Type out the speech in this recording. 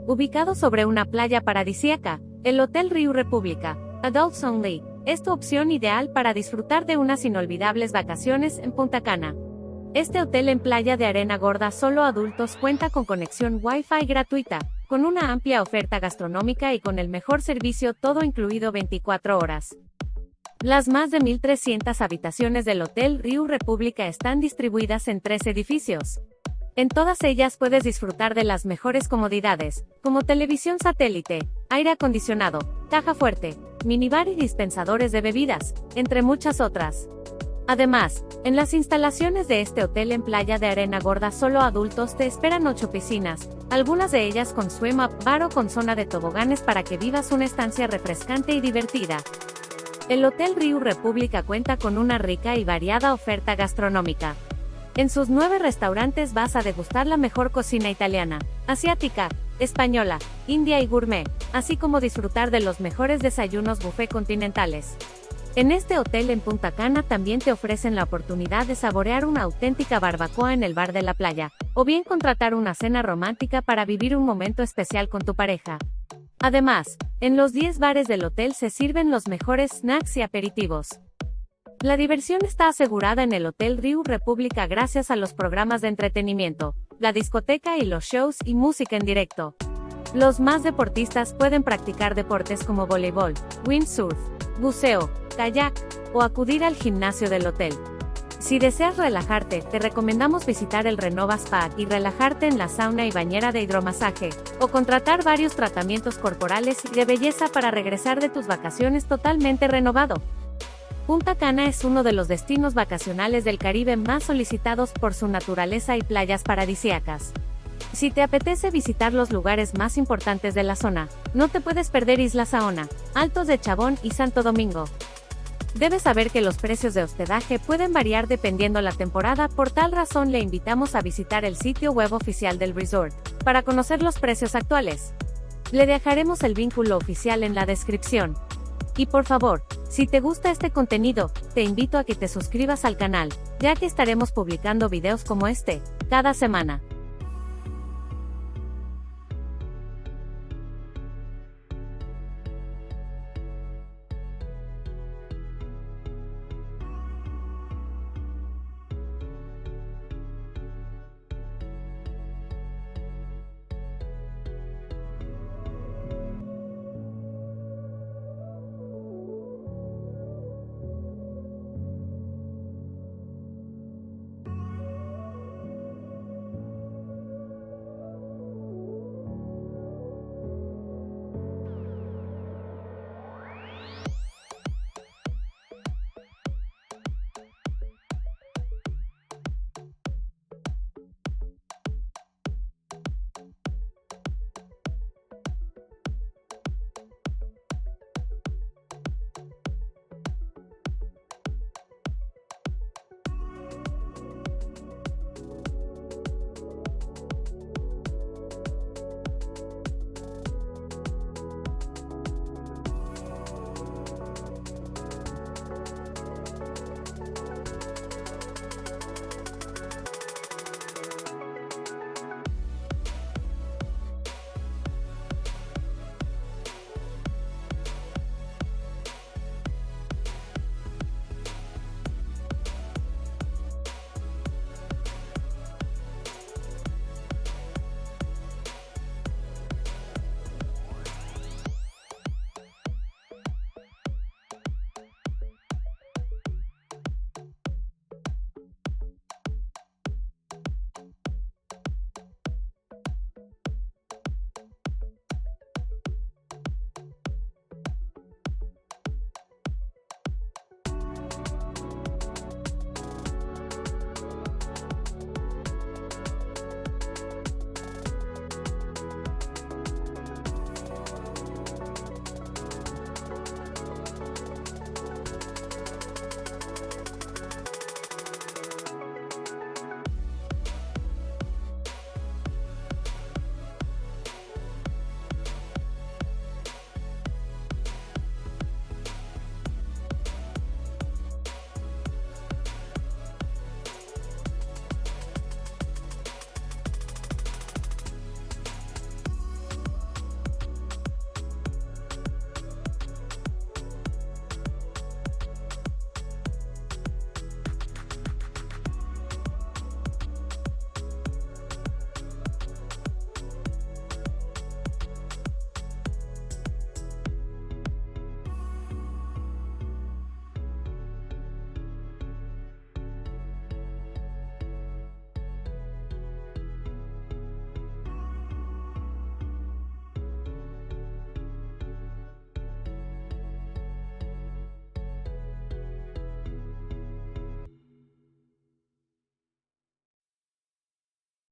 Ubicado sobre una playa paradisíaca, el Hotel Riu República, Adults Only, es tu opción ideal para disfrutar de unas inolvidables vacaciones en Punta Cana. Este hotel en Playa de Arena Gorda solo adultos cuenta con conexión Wi-Fi gratuita, con una amplia oferta gastronómica y con el mejor servicio todo incluido 24 horas. Las más de 1.300 habitaciones del Hotel Riu República están distribuidas en 3 edificios. En todas ellas puedes disfrutar de las mejores comodidades, como televisión satélite, aire acondicionado, caja fuerte, minibar y dispensadores de bebidas, entre muchas otras. Además, en las instalaciones de este hotel en Playa de Arena Gorda solo adultos te esperan 8 piscinas, algunas de ellas con swim-up bar o con zona de toboganes para que vivas una estancia refrescante y divertida. El Hotel Riu República cuenta con una rica y variada oferta gastronómica. En sus 9 restaurantes vas a degustar la mejor cocina italiana, asiática, española, india y gourmet, así como disfrutar de los mejores desayunos buffet continentales. En este hotel en Punta Cana también te ofrecen la oportunidad de saborear una auténtica barbacoa en el bar de la playa, o bien contratar una cena romántica para vivir un momento especial con tu pareja. Además, en los 10 bares del hotel se sirven los mejores snacks y aperitivos. La diversión está asegurada en el Hotel Riu República gracias a los programas de entretenimiento, la discoteca y los shows y música en directo. Los más deportistas pueden practicar deportes como voleibol, windsurf, buceo, kayak, o acudir al gimnasio del hotel. Si deseas relajarte, te recomendamos visitar el Renova Spa y relajarte en la sauna y bañera de hidromasaje, o contratar varios tratamientos corporales y de belleza para regresar de tus vacaciones totalmente renovado. Punta Cana es uno de los destinos vacacionales del Caribe más solicitados por su naturaleza y playas paradisíacas. Si te apetece visitar los lugares más importantes de la zona, no te puedes perder Isla Saona, Altos de Chabón y Santo Domingo. Debes saber que los precios de hospedaje pueden variar dependiendo la temporada, por tal razón le invitamos a visitar el sitio web oficial del resort, para conocer los precios actuales. Le dejaremos el vínculo oficial en la descripción. Y por favor, si te gusta este contenido, te invito a que te suscribas al canal, ya que estaremos publicando videos como este, cada semana.